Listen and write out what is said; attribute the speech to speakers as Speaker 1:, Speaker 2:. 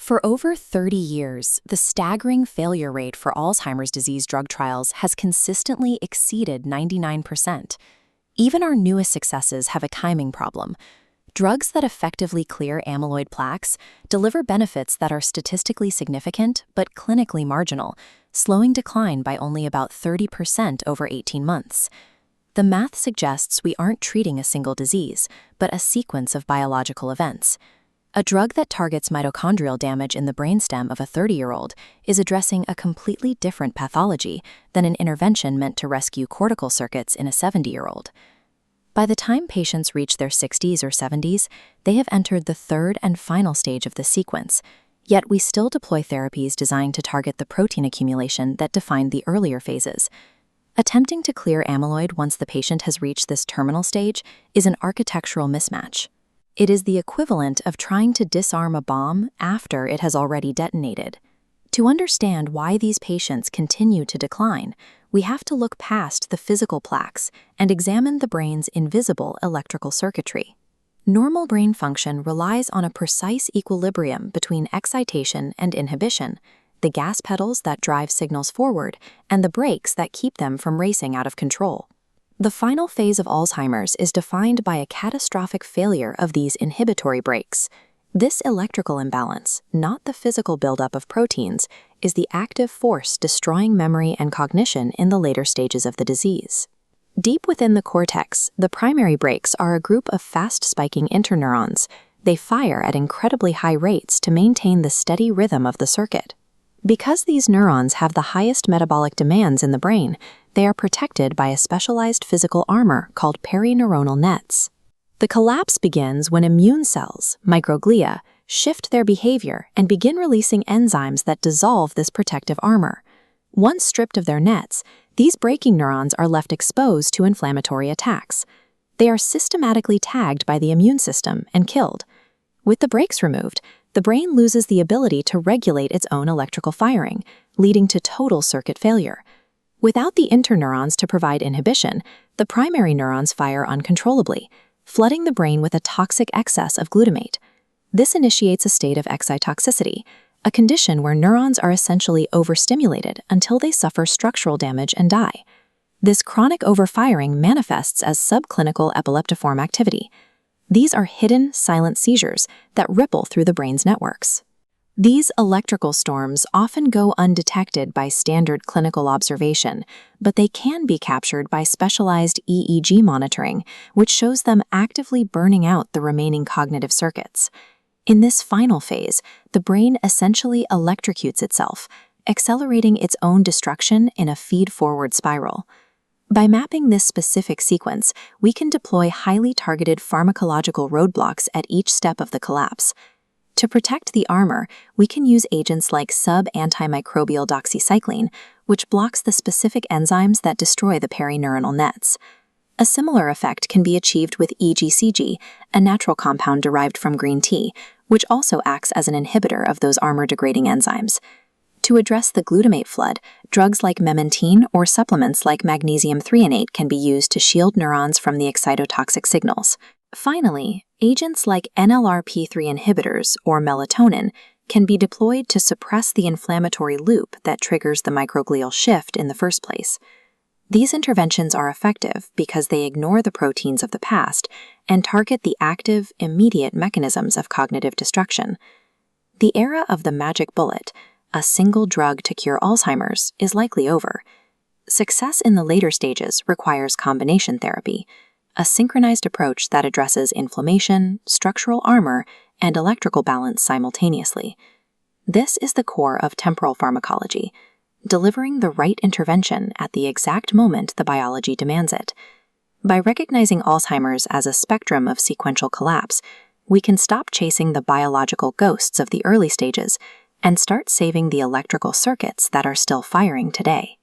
Speaker 1: For over 30 years, the staggering failure rate for Alzheimer's disease drug trials has consistently exceeded 99%. Even our newest successes have a timing problem. Drugs that effectively clear amyloid plaques deliver benefits that are statistically significant but clinically marginal, slowing decline by only about 30% over 18 months. The math suggests we aren't treating a single disease, but a sequence of biological events. A drug that targets mitochondrial damage in the brainstem of a 30-year-old is addressing a completely different pathology than an intervention meant to rescue cortical circuits in a 70-year-old. By the time patients reach their 60s or 70s, they have entered the third and final stage of the sequence, yet we still deploy therapies designed to target the protein accumulation that defined the earlier phases. Attempting to clear amyloid once the patient has reached this terminal stage is an architectural mismatch. It is the equivalent of trying to disarm a bomb after it has already detonated. To understand why these patients continue to decline, we have to look past the physical plaques and examine the brain's invisible electrical circuitry. Normal brain function relies on a precise equilibrium between excitation and inhibition, the gas pedals that drive signals forward, and the brakes that keep them from racing out of control. The final phase of Alzheimer's is defined by a catastrophic failure of these inhibitory brakes. This electrical imbalance, not the physical buildup of proteins, is the active force destroying memory and cognition in the later stages of the disease. Deep within the cortex, the primary brakes are a group of fast-spiking interneurons. They fire at incredibly high rates to maintain the steady rhythm of the circuit. Because these neurons have the highest metabolic demands in the brain, they are protected by a specialized physical armor called perineuronal nets. The collapse begins when immune cells, microglia, shift their behavior and begin releasing enzymes that dissolve this protective armor. Once stripped of their nets, these braking neurons are left exposed to inflammatory attacks. They are systematically tagged by the immune system and killed. With the brakes removed, the brain loses the ability to regulate its own electrical firing, leading to total circuit failure. Without the interneurons to provide inhibition, the primary neurons fire uncontrollably, flooding the brain with a toxic excess of glutamate. This initiates a state of excitotoxicity, a condition where neurons are essentially overstimulated until they suffer structural damage and die. This chronic overfiring manifests as subclinical epileptiform activity. These are hidden, silent seizures that ripple through the brain's networks. These electrical storms often go undetected by standard clinical observation, but they can be captured by specialized EEG monitoring, which shows them actively burning out the remaining cognitive circuits. In this final phase, the brain essentially electrocutes itself, accelerating its own destruction in a feed-forward spiral. By mapping this specific sequence, we can deploy highly targeted pharmacological roadblocks at each step of the collapse. To protect the armor, we can use agents like sub-antimicrobial doxycycline, which blocks the specific enzymes that destroy the perineuronal nets. A similar effect can be achieved with EGCG, a natural compound derived from green tea, which also acts as an inhibitor of those armor-degrading enzymes. To address the glutamate flood, drugs like memantine or supplements like magnesium threonate can be used to shield neurons from the excitotoxic signals. Finally, agents like NLRP3 inhibitors or melatonin can be deployed to suppress the inflammatory loop that triggers the microglial shift in the first place. These interventions are effective because they ignore the proteins of the past and target the active, immediate mechanisms of cognitive destruction. The era of the magic bullet, a single drug to cure Alzheimer's, is likely over. Success in the later stages requires combination therapy, a synchronized approach that addresses inflammation, structural armor, and electrical balance simultaneously. This is the core of temporal pharmacology, delivering the right intervention at the exact moment the biology demands it. By recognizing Alzheimer's as a spectrum of sequential collapse, we can stop chasing the biological ghosts of the early stages and start saving the electrical circuits that are still firing today.